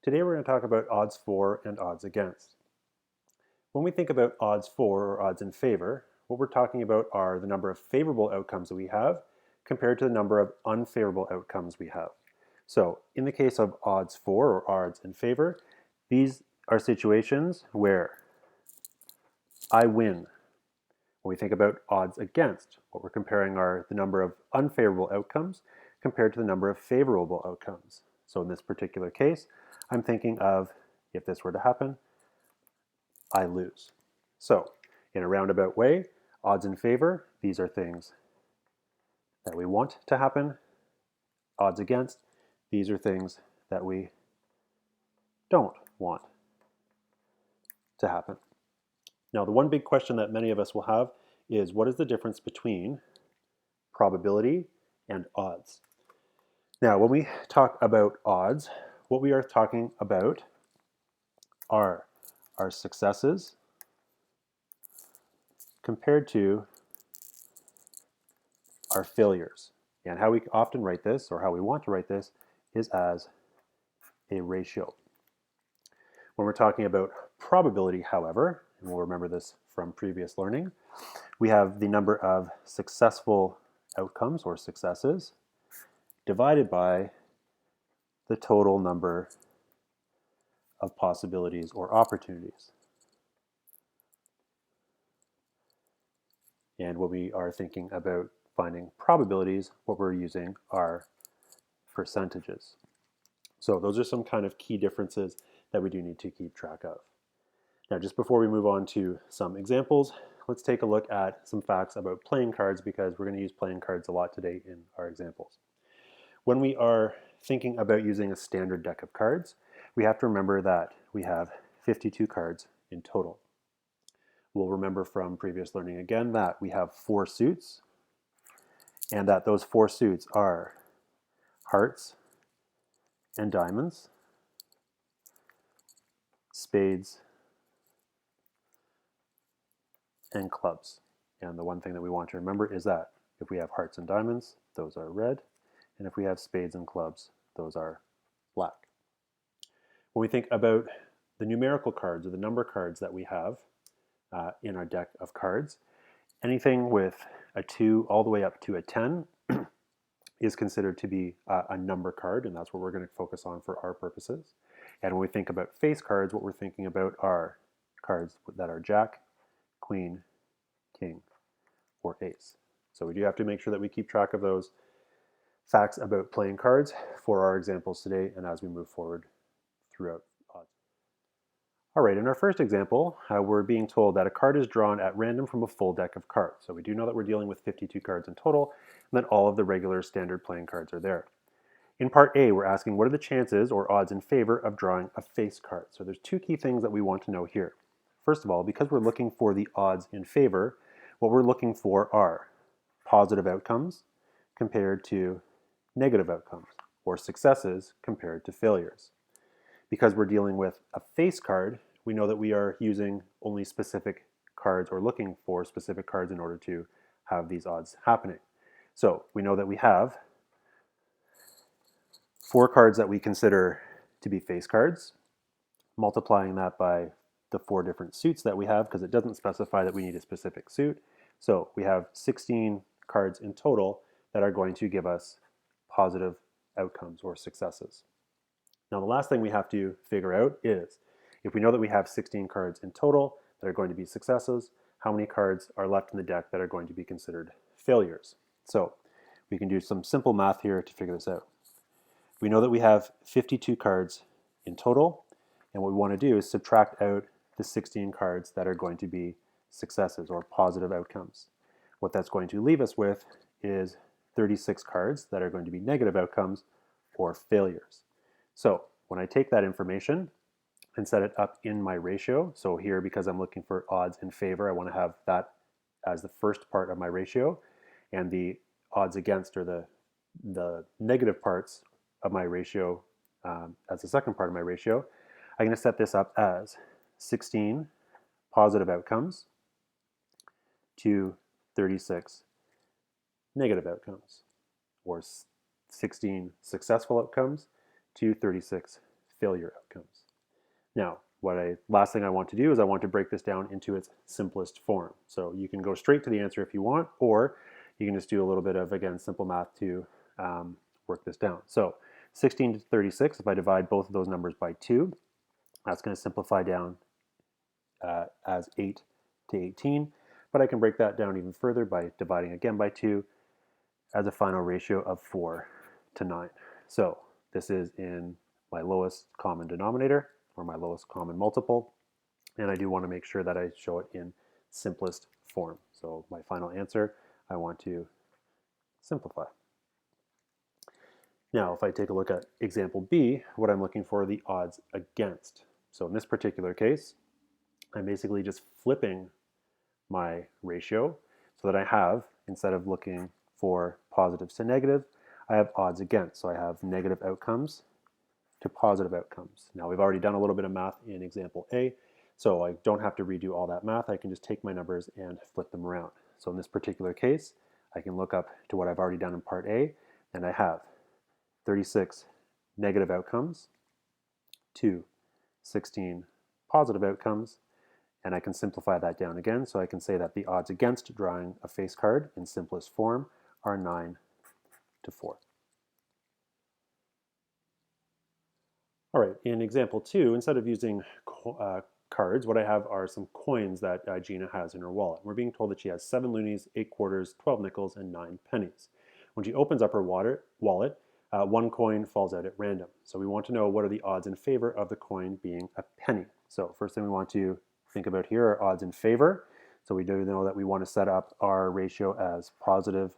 Today we're going to talk about odds for and odds against. When we think about odds for or odds in favor, what we're talking about are the number of favorable outcomes that we have compared to the number of unfavorable outcomes we have. So in the case of odds for or odds in favor, these are situations where I win. When we think about odds against, what we're comparing are the number of unfavorable outcomes compared to the number of favorable outcomes. So in this particular case, I'm thinking of, if this were to happen, I lose. So in a roundabout way, odds in favor, these are things that we want to happen. Odds against, these are things that we don't want to happen. Now, the one big question that many of us will have is, what is the difference between probability and odds? Now, when we talk about odds, what we are talking about are our successes compared to our failures. And how we often write this, or how we want to write this, is as a ratio. When we're talking about probability, however, and we'll remember this from previous learning, we have the number of successful outcomes or successes divided by the total number of possibilities or opportunities. And when we are thinking about finding probabilities, what we're using are percentages. So those are some kind of key differences that we do need to keep track of. Now, just before we move on to some examples, let's take a look at some facts about playing cards, because we're going to use playing cards a lot today in our examples. When we are thinking about using a standard deck of cards, we have to remember that we have 52 cards in total. We'll remember from previous learning again that we have 4 suits, and that those 4 suits are hearts and diamonds, spades, and clubs. And the one thing that we want to remember is that if we have hearts and diamonds, those are red, and if we have spades and clubs, those are black. When we think about the numerical cards or the number cards that we have in our deck of cards, anything with a 2 all the way up to a 10 is considered to be a number card, and that's what we're going to focus on for our purposes. And when we think about face cards, what we're thinking about are cards that are jack, queen, king, or ace. So we do have to make sure that we keep track of those facts about playing cards for our examples today and as we move forward throughout odds. All right, in our first example, we're being told that a card is drawn at random from a full deck of cards. So we do know that we're dealing with 52 cards in total, and that all of the regular standard playing cards are there. In part A, we're asking what are the chances or odds in favor of drawing a face card. So there's 2 key things that we want to know here. First of all, because we're looking for the odds in favor, what we're looking for are positive outcomes compared to negative outcomes, or successes compared to failures. Because we're dealing with a face card, we know that we are using only specific cards or looking for specific cards in order to have these odds happening. So we know that we have 4 cards that we consider to be face cards, multiplying that by the 4 different suits that we have, because it doesn't specify that we need a specific suit. So we have 16 cards in total that are going to give us positive outcomes or successes. Now, the last thing we have to figure out is, if we know that we have 16 cards in total that are going to be successes, how many cards are left in the deck that are going to be considered failures? So we can do some simple math here to figure this out. We know that we have 52 cards in total, and what we want to do is subtract out the 16 cards that are going to be successes or positive outcomes. What that's going to leave us with is 36 cards that are going to be negative outcomes or failures. So when I take that information and set it up in my ratio, so here, because I'm looking for odds in favor, I want to have that as the first part of my ratio, and the odds against, or the negative parts of my ratio as the second part of my ratio, I'm going to set this up as 16 positive outcomes to 36 negative outcomes, or 16 successful outcomes to 36 failure outcomes. Now, last thing I want to do is I want to break this down into its simplest form. So you can go straight to the answer if you want, or you can just do a little bit of, again, simple math to work this down. So 16 to 36, if I divide both of those numbers by 2, that's going to simplify down as 8 to 18. But I can break that down even further by dividing again by 2 as a final ratio of 4 to 9. So this is in my lowest common denominator, or my lowest common multiple, and I do want to make sure that I show it in simplest form. So my final answer, I want to simplify. Now, if I take a look at example B, what I'm looking for are the odds against. So in this particular case, I'm basically just flipping my ratio so that I have, instead of looking for positives to negative, I have odds against. So I have negative outcomes to positive outcomes. Now we've already done a little bit of math in example A, so I don't have to redo all that math. I can just take my numbers and flip them around. So in this particular case, I can look up to what I've already done in part A, and I have 36 negative outcomes to 16 positive outcomes, and I can simplify that down again. So I can say that the odds against drawing a face card in simplest form are 9 to 4. All right, in example 2, instead of using cards, what I have are some coins that Gina has in her wallet. We're being told that she has 7 loonies, 8 quarters, 12 nickels, and 9 pennies. When she opens up her wallet, 1 coin falls out at random. So we want to know what are the odds in favor of the coin being a penny. So first thing we want to think about here are odds in favor. So we do know that we want to set up our ratio as positive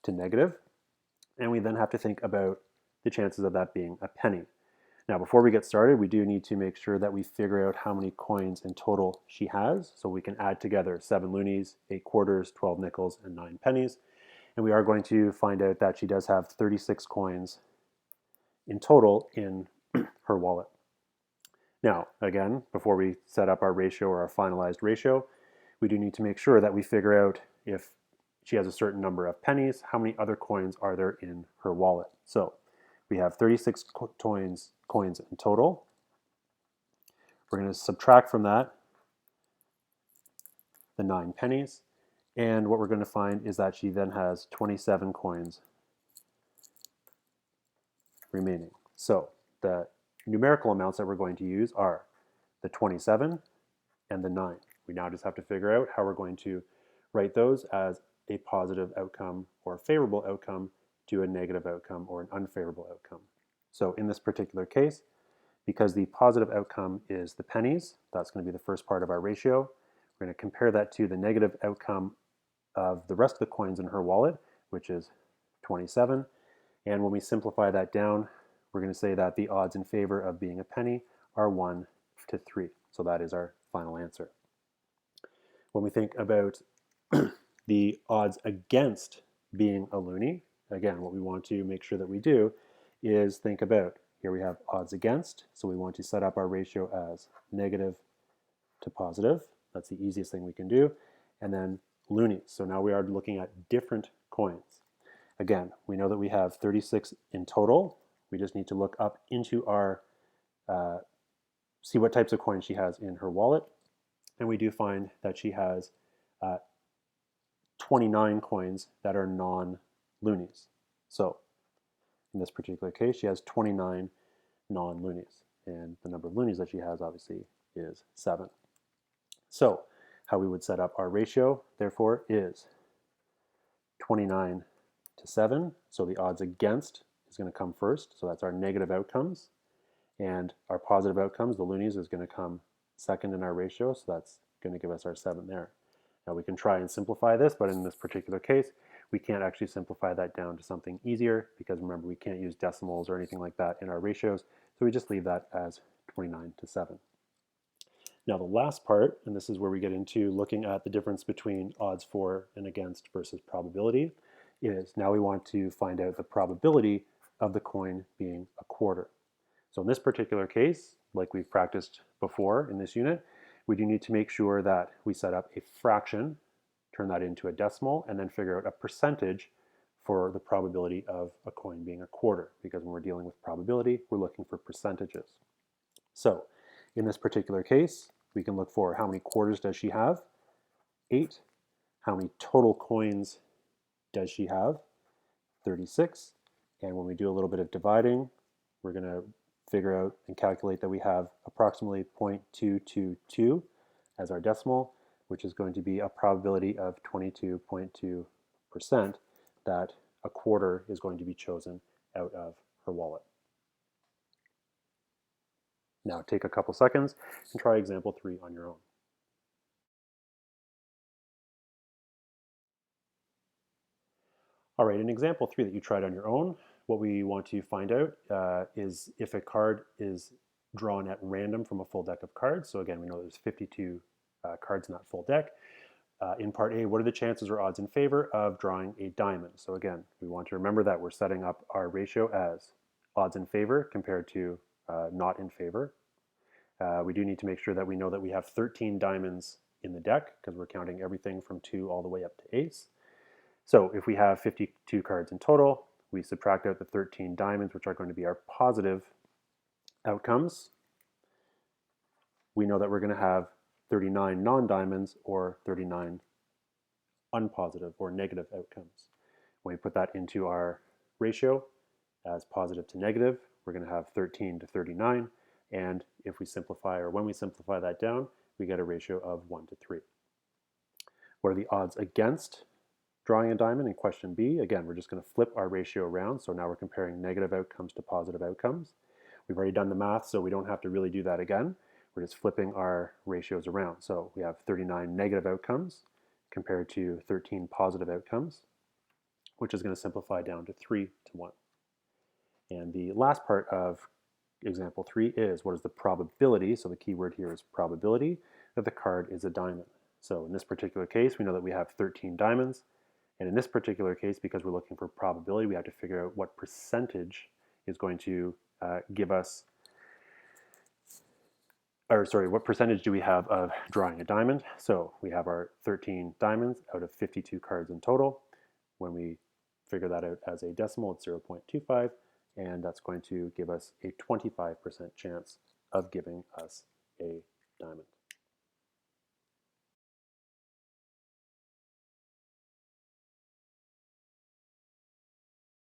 to negative. And we then have to think about the chances of that being a penny. Now, before we get started, we do need to make sure that we figure out how many coins in total she has. So we can add together 7 loonies, 8 quarters, 12 nickels, and 9 pennies. And we are going to find out that she does have 36 coins in total in her wallet. Now, again, before we set up our ratio or our finalized ratio, we do need to make sure that we figure out if she has a certain number of pennies, how many other coins are there in her wallet. So we have 36 coins in total. We're going to subtract from that the 9 pennies. And what we're going to find is that she then has 27 coins remaining. So the numerical amounts that we're going to use are the 27 and the 9. We now just have to figure out how we're going to write those as a positive outcome or a favorable outcome to a negative outcome or an unfavorable outcome. So in this particular case, because the positive outcome is the pennies, that's going to be the first part of our ratio. We're going to compare that to the negative outcome of the rest of the coins in her wallet, which is 27. And when we simplify that down, we're going to say that the odds in favor of being a penny are 1 to 3. So that is our final answer. When we think about the odds against being a loonie, again, what we want to make sure that we do is think about, here we have odds against, so we want to set up our ratio as negative to positive. That's the easiest thing we can do. And then loonies. So now we are looking at different coins. Again, we know that we have 36 in total. We just need to look up into our, see what types of coins she has in her wallet. And we do find that she has 29 coins that are non-loonies. So in this particular case, she has 29 non-loonies. And the number of loonies that she has obviously is 7. So how we would set up our ratio, therefore, is 29 to 7. So the odds against is going to come first. So that's our negative outcomes. And our positive outcomes, the loonies, is going to come second in our ratio. So that's going to give us our 7 there. Now we can try and simplify this, but in this particular case, we can't actually simplify that down to something easier because remember, we can't use decimals or anything like that in our ratios. So we just leave that as 29 to 7. Now the last part, and this is where we get into looking at the difference between odds for and against versus probability, is now we want to find out the probability of the coin being a quarter. So in this particular case, like we've practiced before in this unit, we do need to make sure that we set up a fraction, turn that into a decimal, and then figure out a percentage for the probability of a coin being a quarter, because when we're dealing with probability, we're looking for percentages. So in this particular case, we can look for how many quarters does she have? 8. How many total coins does she have? 36. And when we do a little bit of dividing, we're going to figure out and calculate that we have approximately 0.222 as our decimal, which is going to be a probability of 22.2% that a quarter is going to be chosen out of her wallet. Now take a couple seconds and try example 3 on your own. All right, in example 3 that you tried on your own, what we want to find out is if a card is drawn at random from a full deck of cards. So again, we know there's 52 cards in that full deck. In part A, what are the chances or odds in favor of drawing a diamond? So again, we want to remember that we're setting up our ratio as odds in favor compared to not in favor. We do need to make sure that we know that we have 13 diamonds in the deck because we're counting everything from 2 all the way up to ace. So if we have 52 cards in total, we subtract out the 13 diamonds, which are going to be our positive outcomes. We know that we're going to have 39 non-diamonds or 39 unpositive or negative outcomes. When we put that into our ratio as positive to negative, we're going to have 13 to 39. And if we simplify, or when we simplify that down, we get a ratio of 1 to 3. What are the odds against drawing a diamond in question B? Again, we're just going to flip our ratio around. So now we're comparing negative outcomes to positive outcomes. We've already done the math, so we don't have to really do that again. We're just flipping our ratios around. So we have 39 negative outcomes compared to 13 positive outcomes, which is going to simplify down to 3 to 1. And the last part of example 3 is what is the probability, so the key word here is probability, that the card is a diamond. So in this particular case, we know that we have 13 diamonds. And in this particular case, because we're looking for probability, we have to figure out what percentage is going to give us, or sorry, what percentage do we have of drawing a diamond? So we have our 13 diamonds out of 52 cards in total. When we figure that out as a decimal, it's 0.25, and that's going to give us a 25% chance of giving us a diamond.